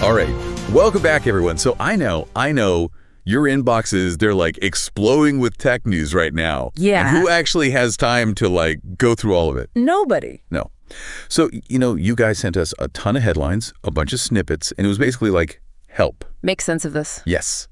All right, welcome back, everyone. So I know your inboxes, they're like exploding with tech news right now. Yeah. And who actually has time to like go through all of it? Nobody. No. So, you guys sent us a ton of headlines, a bunch of snippets, and it was basically like, help. Make sense of this. Yes.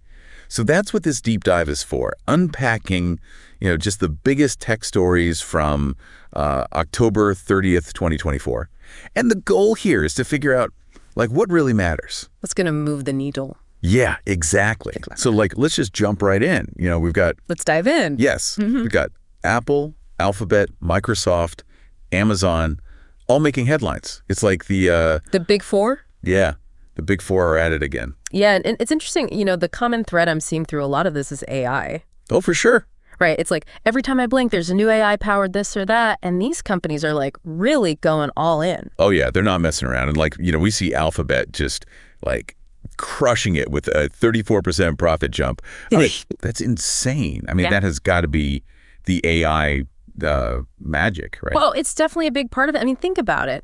So that's what this deep dive is for, unpacking, just the biggest tech stories from October 30th, 2024. And the goal here is to figure out, like, what really matters. What's going to move the needle? Yeah, exactly. So, like, let's just jump right in. We've got... Let's dive in. Yes. We've got Apple, Alphabet, Microsoft, Amazon, all making headlines. It's like the big four? Yeah. The big four are at it again. Yeah, and it's interesting, the common thread I'm seeing through a lot of this is AI. Oh, for sure. Right. It's like every time I blink, there's a new AI-powered this or that, and these companies are like really going all in. Oh, yeah. They're not messing around. And like, we see Alphabet just like crushing it with a 34% profit jump. I mean, that's insane. I mean, that has got to be the AI magic, right? Well, it's definitely a big part of it. I mean, think about it.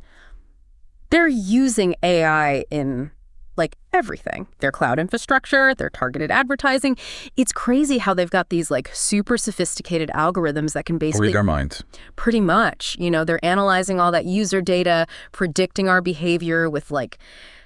They're using AI in like everything. Their cloud infrastructure, their targeted advertising. It's crazy how they've got these like super sophisticated algorithms that can basically read our minds. Pretty much. They're analyzing all that user data, predicting our behavior with like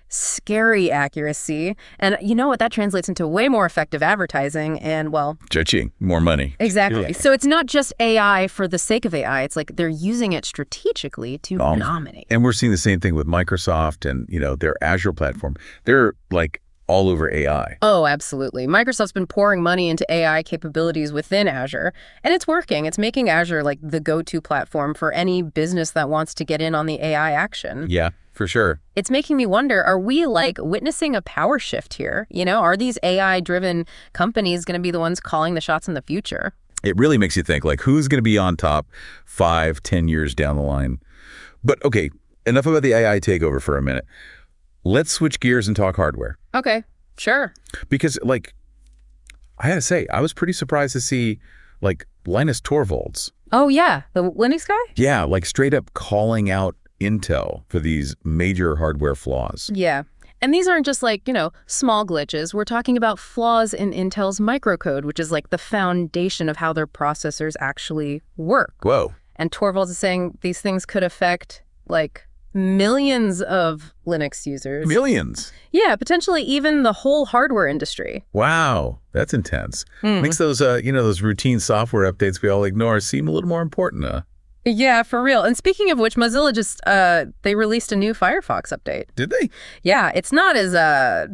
scary accuracy. And you know what? That translates into way more effective advertising and, well... Cha-ching, more money. Exactly. Yeah. So it's not just AI for the sake of AI. It's like they're using it strategically to dominate. And we're seeing the same thing with Microsoft and, their Azure platform. They're like all over AI. Oh, absolutely. Microsoft's been pouring money into AI capabilities within Azure, and it's working. It's making Azure like the go-to platform for any business that wants to get in on the AI action. Yeah. For sure. It's making me wonder, are we like witnessing a power shift here? Are these AI-driven companies going to be the ones calling the shots in the future? It really makes you think, like, who's going to be on top 5-10 years down the line? But okay, enough about the AI takeover for a minute. Let's switch gears and talk hardware. Okay, sure. Because, like, I gotta say, I was pretty surprised to see, like, Linus Torvalds. Oh, yeah, the Linux guy? Yeah, like straight up calling out Intel for these major hardware flaws. Yeah. And these aren't just like, small glitches. We're talking about flaws in Intel's microcode, which is like the foundation of how their processors actually work. Whoa. And Torvalds is saying these things could affect like millions of Linux users. Millions? Yeah, potentially even the whole hardware industry. Wow, that's intense. Makes those, those routine software updates we all ignore seem a little more important, huh? Yeah, for real. And speaking of which, Mozilla just, they released a new Firefox update. Did they? Yeah, it's not as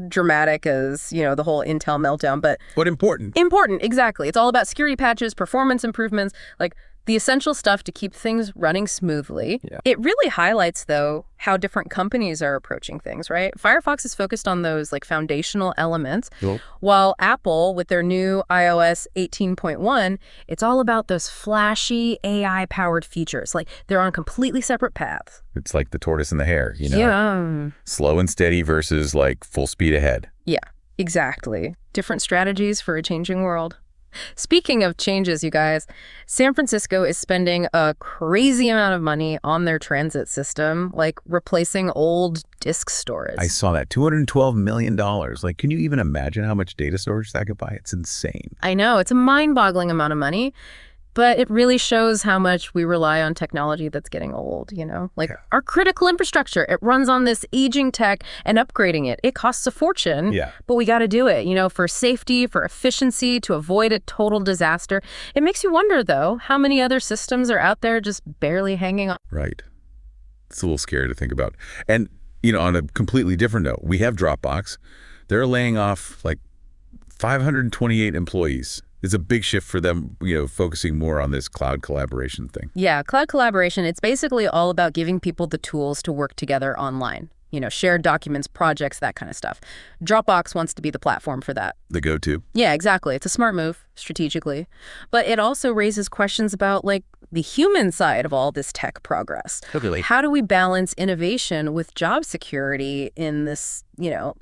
dramatic as, the whole Intel meltdown, but... But important. Important, exactly. It's all about security patches, performance improvements, like the essential stuff to keep things running smoothly. Yeah. It really highlights, though, how different companies are approaching things, right? Firefox is focused on those like foundational elements, while Apple, with their new iOS 18.1, it's all about those flashy AI-powered features. Like they're on completely separate paths. It's like the tortoise and the hare, Yeah. Slow and steady versus like full speed ahead. Yeah, exactly. Different strategies for a changing world. Speaking of changes, you guys, San Francisco is spending a crazy amount of money on their transit system, like replacing old disk storage. I saw that. $212 million. Like, can you even imagine how much data storage that could buy? It's insane. I know. It's a mind-boggling amount of money, but it really shows how much we rely on technology that's getting old, Like our critical infrastructure, it runs on this aging tech, and upgrading it costs a fortune, but we got to do it, for safety, for efficiency, to avoid a total disaster. It makes you wonder, though, how many other systems are out there just barely hanging on. Right. It's a little scary to think about. And, on a completely different note, we have Dropbox. They're laying off like 528 employees. It's a big shift for them, focusing more on this cloud collaboration thing. Yeah, cloud collaboration, it's basically all about giving people the tools to work together online. Shared documents, projects, that kind of stuff. Dropbox wants to be the platform for that. The go-to. Yeah, exactly. It's a smart move, strategically. But it also raises questions about, like, the human side of all this tech progress. Totally. How do we balance innovation with job security in this,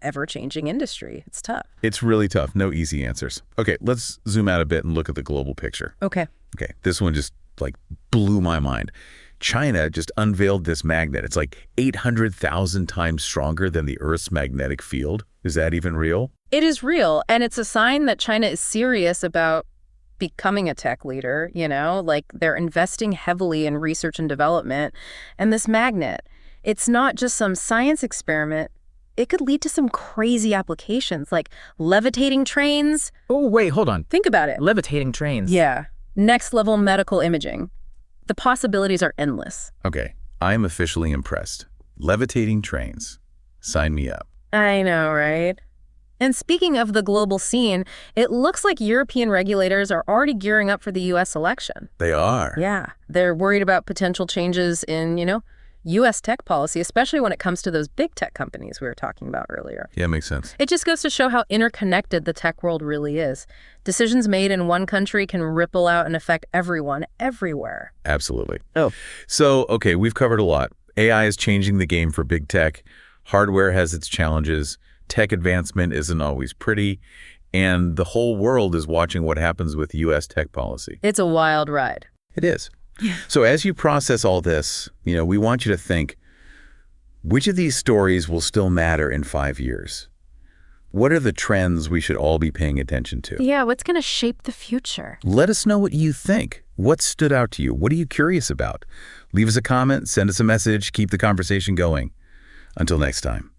ever-changing industry? It's tough. It's really tough. No easy answers. Okay, let's zoom out a bit and look at the global picture. Okay. Okay, this one just, blew my mind. China just unveiled this magnet. It's like 800,000 times stronger than the Earth's magnetic field. Is that even real? It is real, and it's a sign that China is serious about becoming a tech leader, like they're investing heavily in research and development. And this magnet, it's not just some science experiment. It could lead to some crazy applications like levitating trains. Oh, wait, hold on. Think about it. Levitating trains. Yeah. Next level medical imaging. The possibilities are endless. Okay, I'm officially impressed. Levitating trains. Sign me up. I know, right? And speaking of the global scene, it looks like European regulators are already gearing up for the U.S. election. They are. Yeah. They're worried about potential changes in, U.S. tech policy, especially when it comes to those big tech companies we were talking about earlier. Yeah, makes sense. It just goes to show how interconnected the tech world really is. Decisions made in one country can ripple out and affect everyone, everywhere. Absolutely. Oh. So, okay, we've covered a lot. AI is changing the game for big tech. Hardware has its challenges. Tech advancement isn't always pretty. And the whole world is watching what happens with U.S. tech policy. It's a wild ride. It is. So as you process all this, we want you to think, which of these stories will still matter in 5 years? What are the trends we should all be paying attention to? Yeah, what's going to shape the future? Let us know what you think. What stood out to you? What are you curious about? Leave us a comment, send us a message, keep the conversation going. Until next time,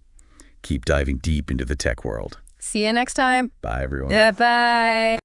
keep diving deep into the tech world. See you next time. Bye, everyone. Yeah, bye.